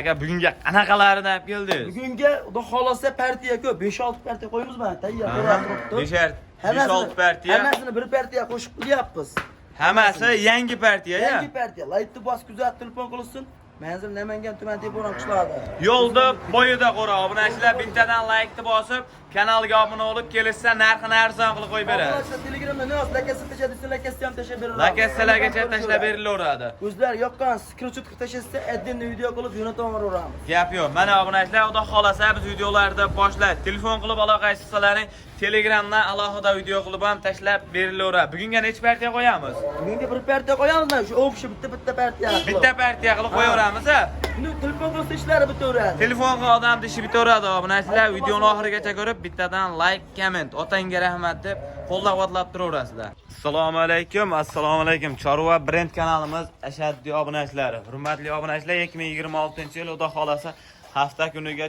Aka bugunga qanaqalarini olib keldingiz? Bugunga xudo xolasa partiya ko'p. 5-6 partiya qo'yamiz mana. Tayyor turibdi. 5-6 partiya. Hammasini bir partiya qo'shib qilyapmiz. Hammasi yangi partiya ya. Yangi partiya. Laytni bos kuzat telefon qilsin. Manzil Namangan tuman Teporon qishlog'ida. Yo'lda bo'yida qo'ra. Obunachilar bittadan like bosib, kanalga obuna bo'lib kelishsa narxini arzon qilib qo'yib beradi. Obunachilar Telegramda ne yoz? Lakasi tashadisi, lakasi ham tashab beriladi. Lakasalargacha tashlab berilaveradi. O'zlar yoqqan screenshot qilib tashasa, adminni video qilib jo'nataveramiz. Gap yo'q. Mana obunachilar, xudo xolasa biz videolarda boshlaydi. Telefon qilib aloqa qilsalaring, Telegramdan alohida video qilib ham tashlab berilaveradi. Bugunga necha partiya qo'yamiz? Bugunga bir partiya qo'yamiz, shu o'qishi bitta partiya. Bitta partiya qilib qo'yaveramiz a? Buni telefon qilsa ishlari bitaveradi. Telefonga odamni ishi bitaveradi. Obunachilar videoni oxirigacha ko'rib, bittadan like, comment, otangga rahmat deb qo'llab-quvvatlab turaverasizlar. Assalomu alaykum. Chorva brend kanalimiz ashaddiy obunachilari. Hurmatli obunachilar, 2026-yil xudo xolasa hafta kuniga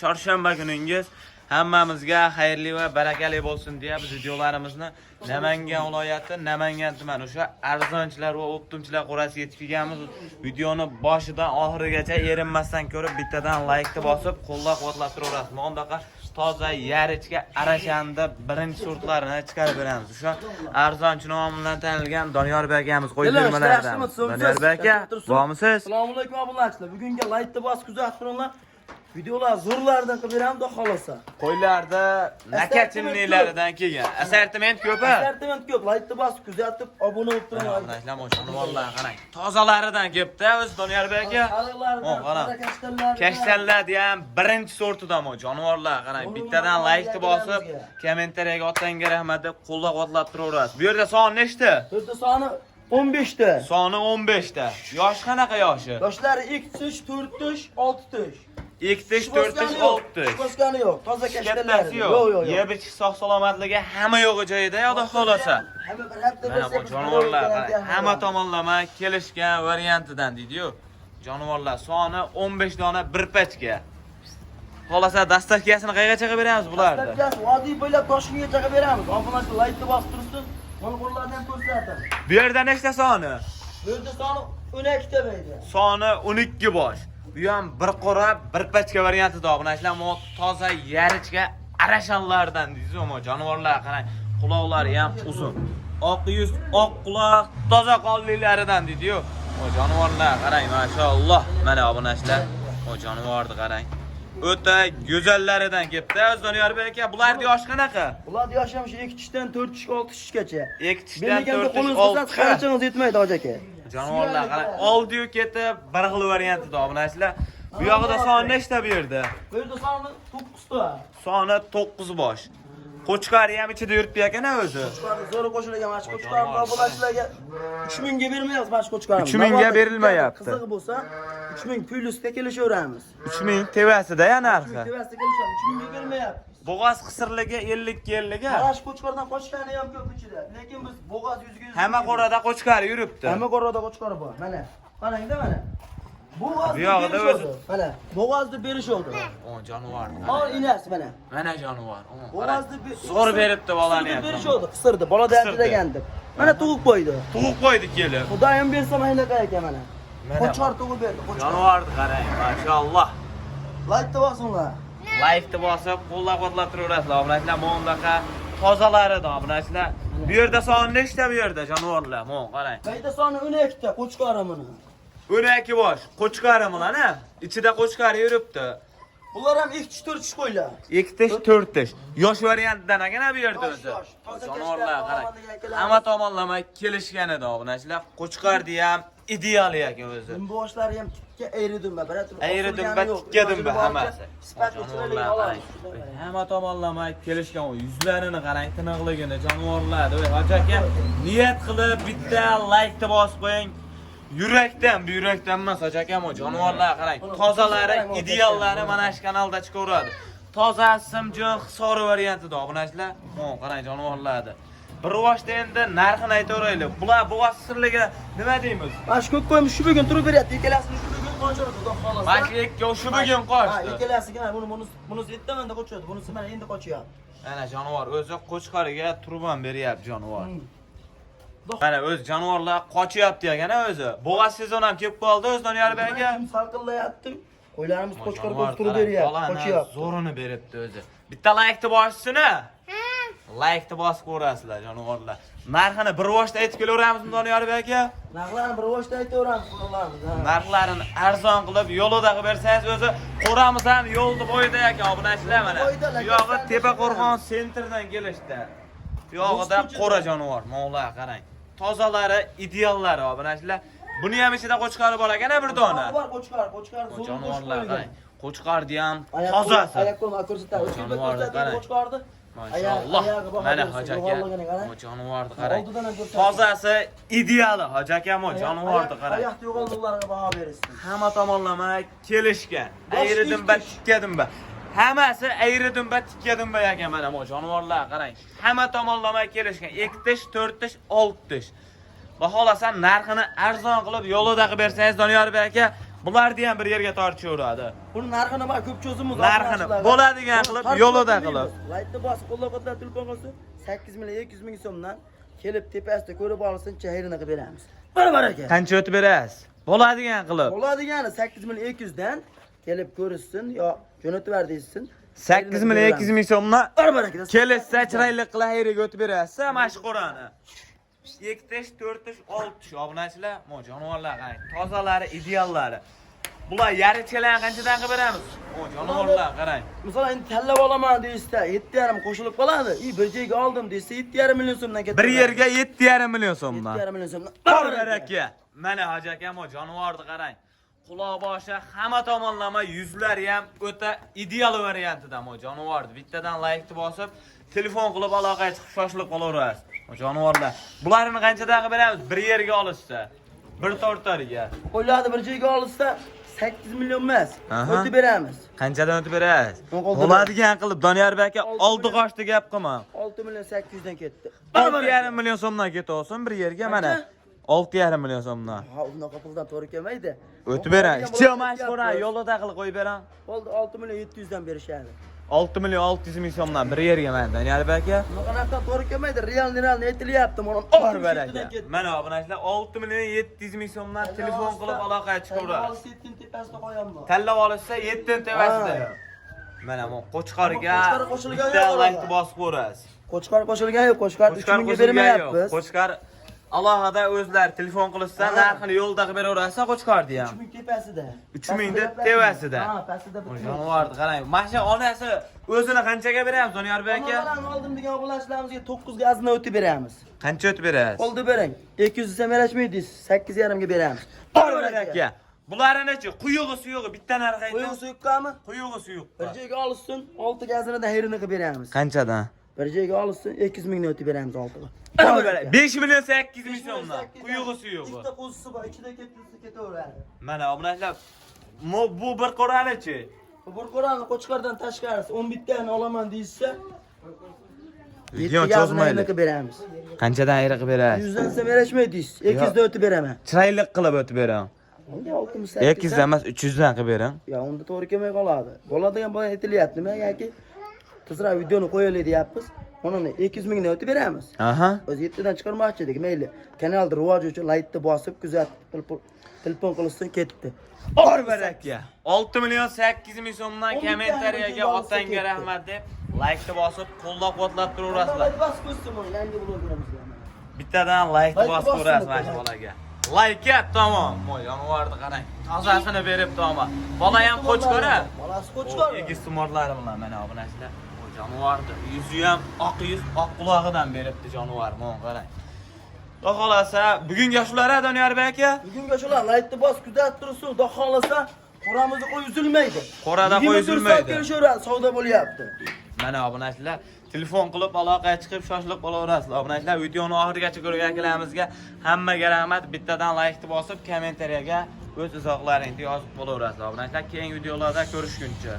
chorshanba kuningiz hammamizga xayrli va barakali bo'lsin deya biz videolarimizni Namangan viloyati, Namangan tumani o'sha arzonchilar va optimchilar qo'rasiga yetib kelganmiz. Videoni boshidan oxirigacha erinmasdan ko'rib, bittadan like bosib, qo'llab-quvvatlab turaverasiz. Bundaqa toza yarichga arashanda birinchi sortlarini chiqarib beramiz. O'sha arzonchi nomi bilan tanilgan Doniyorbek akamiz qo'yib bermalardan. Doniyorbek aka, bormisiz? Assalomu alaykum obunachilar. Bugunga like bosib kuzatib turinglar. Videolar zo'rlardan qilib beramiz, xudo xolasa. Qo'ylarda nakachimliklaridan kelgan. Assortiment ko'p-a? Assortiment ko'p. Like bosib kuzatib, obuna bo'lib turinglar. Obunachilar mo'shanlardan qarang. Tozalaridan kelibdi o'z Doniyorbek aka. Kashtanlar ham birinchi sortidan mo jonivorlar qarang. Bittadan like bosib, kommentariyaga otangga rahmat deb qo'llab-quvvatlab turaverasiz. Bu yerda soni nechta? Bu yerda soni 15 ta. Soni 15 ta. Yosh qanaqa yoshi? Yoshlari 2 tush, 4 tush, 6 tush. 2 tush, 4 tush, 6 tush. Qo'shgani yo'q. Toza kashtanlar. Yo'q. Yeb ichish sog' salomatligi hamma yo'g'i joyida, xudo xolasa. Hamma bir hafta Mana bu jonivorlar hamma tomonlama kelishgan variantidan deydi-yu. Jonivorlar soni 15 dona bir pachka. Xolasa dastavkasini qayergacha qilib beramiz bularni? Dastavkasi vodiy bo'ylab Toshkentgacha qilib beramiz. Obunachilar like bosib tursin. Mana qo'llardan ko'rsatdim. Bu yerda nechta soni? Bu yerda soni 12 ta bo'ldi. Soni 12 bosh. Bu ham bir qora, bir pachka variantida obunachilar, mo toza yarichga arashanlardan deysiz, mo jonivorlar qarang, quloqlari ham uzun. Oq yuz, oq quloq, toza qonliklaridan deydi-yu. O jonivorlar qarang, maşallah. Mana obunachilar, o jonivorni qarang. O'ta go'zallaridan kelibdi. Doniyorbek aka, bularning yoshi qanaqa? Bularning yoshi ham shu 2 tushdan 4 tushga 6 tushgacha. 2 tushdan 4 tush 6 qanchamiz yetmaydi hoji aka. Jonivorlar qarang, oldi-yu ketib, bir xil variantida obunachilar. Bu yoqda soni nechta bu yerda? Bu yerda soni 9 ta. Soni 9 bosh. Qo'chqari ham ichida yuribdi ekan o'zi. Qo'chqari zo'r qo'shilgan mana shu qo'chqarni obunachilarga 3000 ga bermayapmiz mana shu qo'chqarni. 3000 ga berilmayapti. Qizig'i bo'lsa 3000 plyusga kelishaveramiz. 3000 tevasida ya narxi. Tevasida kelishamiz. 3000 ga bermayapmiz. Bo'g'oz qisirligi 50 ga. Mana shu qo'chqardan qo'chqani ham ko'p ichida. Lekin biz bo'g'oz 100 Hamma qorada qo'chqari yuribdi. Hamma qorada qo'chqari bor. Mana. Qarang-da mana. Bu yoqda o'zi. Mana, bo'g'ozni berish oldi. O jonivor. Ol inasi mana. Mana jonivor. Bo'g'ozni zo'r beribdi bolani ham. Berish oldi, qisirdi. Bola dardlagan deb. Mana tug'ib qo'ydi. Tug'ib qo'ydi kelib. Xudoyim bersa maynaqa ekan mana. Qo'chqor tug'ib berdi, qo'chqor. Jonivorni qarang, maşallah. Like bosinglar. Like bosib, qo'llab-quvvatlab turaverasizlar. Obunachilar, mo'ndaqa tozalaridan obunachilar. Bu yerda soni nechta bu yerda jonivorlar? Mo'n qarang. Bu yerda soni 12 ta qo'chqori buni. 12 bosh. Qo'chqari mana. Ichida qo'chqari yuribdi. Bular ham 2 tush 4 tush qo'ylar. 2 tush 4 tush. Yosh variantidan ekan bu yerda o'zi. Jonivorlar qarang. Hamma tomonlama kelishgan edi obunachilar. Qo'chqardi ham ideal ekan o'zi. Boshlari ham tikka ayri dumba, biratur. Ayri dumba, tikka dumba hammasi. Hamma tomonlama kelishgan, yuzlarini qarang, tiniqligini, jonivorlar. Hoji aka, niyat qilib bitta like bosib qo'ying. Yurakdan, bu yurakdan emas, hoji aka, jonivorlar qarang. Tozalari, ideallari mana shu kanalda chiqaveradi. Toza, simjon, hisori variantida obunachilar. Qarang jonivorlarni. Bir voshda endi narxini aytaveraylik. Bular bo'g'oz sirligi nima deymiz? Mana shu ko'k qo'yim shu bugun turib beryapti. Ikkalasini shu bugun qo'chadi, xudo xolasa. Mana shu ikki shu bugun qochdi. Ha, ikkalasiga bunisi ertamanda qo'chadi, bunisi mana endi qochyapti. Ana jonivor o'zi qo'chqariga turib ham beryapti jonivor. Mana o'z jonivorlar qochyapti ekan o'zi. Bo'g'az sezon ham kelib qoldi o'zidan yarib aka. Salqillayapti. Qo'ylarimiz qo'chqor bo'lib turib beryapti. Qochyapti. Zo'rini beribdi o'zi. Bitta laykni bosishini. Laykni bosib ko'rasizlar jonivorlar. Narxini bir voshda aytib kelaveramizmi Doniyor aka? Narxlarni bir voshda aytaveramiz qo'ylarimiz. Narxlarini arzon qilib yo'lida qilib bersangiz o'zi qo'ramiz ham yo'lni bo'yida ekan obunachilar mana. Bu yog'i Tepaqo'rg'on sentrdan kelishdi. Bu yog'ida qo'ra jonivor, mo'g'lar qarang. Tozalari, ideallari obunachilar. Buni ham ichida qo'chqari bor ekan bir dona. Bor qo'chqar Jonivorlar qarang. Qo'chqardi ham tozasi. Oyoqqa ko'rsatadi. Qo'chqardi. Maşallah. Mana hojaka. O jonivorni qarang. Tozasi ideali hojaka mo jonivorni qarang. Oyoq yo'g'onliqlarga baho berishsin. Hamma tomonlama kelishgan. Ayridimba tikkadimba. Hammasi ayridimba tikkadimba ekan mana bu jonivorlar qarang. Hamma tomonlama kelishgan. 2 tish, 4 tish, 6 tish. Baholasan narxini arzon qilib yo'lida qilib bersangiz Doniyor aka, bularni ham bir yerga tortishaveradi. Buni narxini bor ko'p cho'zimiz. Narxini bo'ladigan qilib yo'lida qilib. Laytni bosib qo'llab-qo'llab telefon qilsa 8 million 200 ming so'mdan kelib tepasida ko'rib olsin, chayrini qilib beramiz. Baraka. Qancha o'tib berasiz? Bo'ladigan qilib. Bo'ladigani 8 million 200 dan kelib ko'rishsin yo jo'natib ber deysin. 8 million 200 ming so'mdan Baraka. kelishsa chiroyli qilib hayriga o'tib berasiz, mashqurani. 2 tish, 4 tish, 6 tish obunachilar, mo jonivorlar qarang. Tozalari, ideallari. Bular yarichalarni qanchadan qilib beramiz? O jonivorlar qarang. Masalan, endi tanlab olaman deysa, 7,5 qo'shilib qoladi. Bir joyga oldim desa 7,5 million so'mdan ketadi. Bir yerga 7,5 million so'mdan. 7,5 million so'mdan. Baraka. Mana hojaka mo jonivorni qarang. Quloq boshi hamma tomonlama yuzlari ham o'ta ideal variantida mo jonivorni. Bittadan laykni bosib, telefon qilib aloqaga chiqib shoshilib qolaverasiz. Jonivorlar. Bularni qanchadan qilib beramiz? Bir yerga olishsa, bir tortariga. Qo'ylarni bir joyga olishsa 8 million emas. O'tib beramiz. Qanchadan o'tib berasiz? Bo'ladigan qilib Doniyor aka oldi qochdi gap qilma. 6 million 800 dan ketdi. 6,5 million so'mdan ketaversin bir yerga mana. 6,5 million so'mdan. Ha, unaqa puldan to'g'ri kelmaydi. O'tib beramiz. Chiqmash qo'ra yo'lida qilib qo'yib beram. Bo'ldi 6 million 700 dan berishadi. 6 million 600 ming so'mdan bir yerga mana Doniyor aka. Bunaqadan to'g'ri kelmaydi. Real aytilyapti mana. Bor baraka. Mana obunachilar 6 million 700 ming so'mdan telefon qilib aloqaga chiqaveradi. 7 tepasida qo'yamiz. Tanlab olishsa 7 tepasida. Mana bu qo'chqorga qo'shilgan laykni bosib ko'rasiz. Qo'chqor qo'shilgan yo'q, qo'chqor 3 mingga bermayapmiz. Qo'chqor alohida o'zlari telefon qilishsa narxini yo'lda qilib beraverasa qo'chqordi ham. 3 ming tepasida. 3 mingda tepasida. Ha, pastida bir jonivorni qarang. Mana onasi o'zini qanchaga beramiz Doniyor aka? Onalarni oldim degan obunachilarimizga 9 gazini o'tib beramiz. Qancha o'tib berasiz? Oldi bering. 200 desam yarashmaydi, 8,5 ga beramiz. Bor aka. Bularni-chi quyug'i suyug'i bitta narx ayting. Quyug'i suyuqqami? Quyug'i suyuq. Bir joyga olishsin, 6 gazini da hayrini qilib beramiz. Qanchadan? Bir joyga olishsin, 200 mingni o'tib beramiz 6ga. 5 million 800 ming so'mdan. Quyug'i suyug'i. Ikkita qo'zisi bor, ichida ketaveradi. Mana obunachilar bu bir qo'rani-chi? Bir qo'rani qo'chqardan tashqarisi 11 tani olaman deysa, video cho'zmaydi. qilib beramiz. Qanchadan ayri qilib berasiz? 100 dan desam yarashmaydi, 200 da o'tib beraman. Chiroyli qilib o'tib beraman. Unda 68. 200 emas 300 dan qilib bering. Ya unda to'g'ri kelmay qoladi. Bo'ladigan bo'lgan aytilyapti. Nima yoki tezroq videoni qo'yaylik deyapmiz. Uni 200 mingdan o'tib beramiz. Aha. O'zi 7 dan chiqarmoqchi edik. Mayli. Kanalda rivoji uchun laykni bosib, kuzatib, telefon qilishsin ketdi. Bor baraka. 6 million 800 ming so'mdan kommentariyaga otangga rahmat deb laykni bosib, qo'llab-quvvatlab turaverasizlar. Bas qo'ysin buni yangi blogerimizga. Bittadan laykni bosib ko'rasiz mana shu bolaga. Layka tamom. Mo'y jonivorni qarang. Tozasini beribdi ama. Bola ham qo'chqora. Bolasi qo'chqora. Egiz tumorlari bilan mana obunachilar. Bu jonivorni yuzi ham oq yuz, oq qulog'idan beribdi jonivor. Mo'y qarang. Xudo xolasa bugunga shular Doniyor aka. Bugunga shular laykni bosib kuzatib tursin. Xudo xolasa qo'ramizni qo'y uzilmaydi. Qo'rada qo'y uzilmaydi. Savdo bo'lyapti. Mana obunachilar telefon qilib aloqaga chiqib shoshilib qolaverasizlar. Obunachilar videoni oxirigacha ko'rganlarimizga hammaga rahmat. Bittadan laykni bosib kommentariyaga o'z izohlaringizni yozib qolaverasizlar. Obunachilar keyingi videolarda ko'rishguncha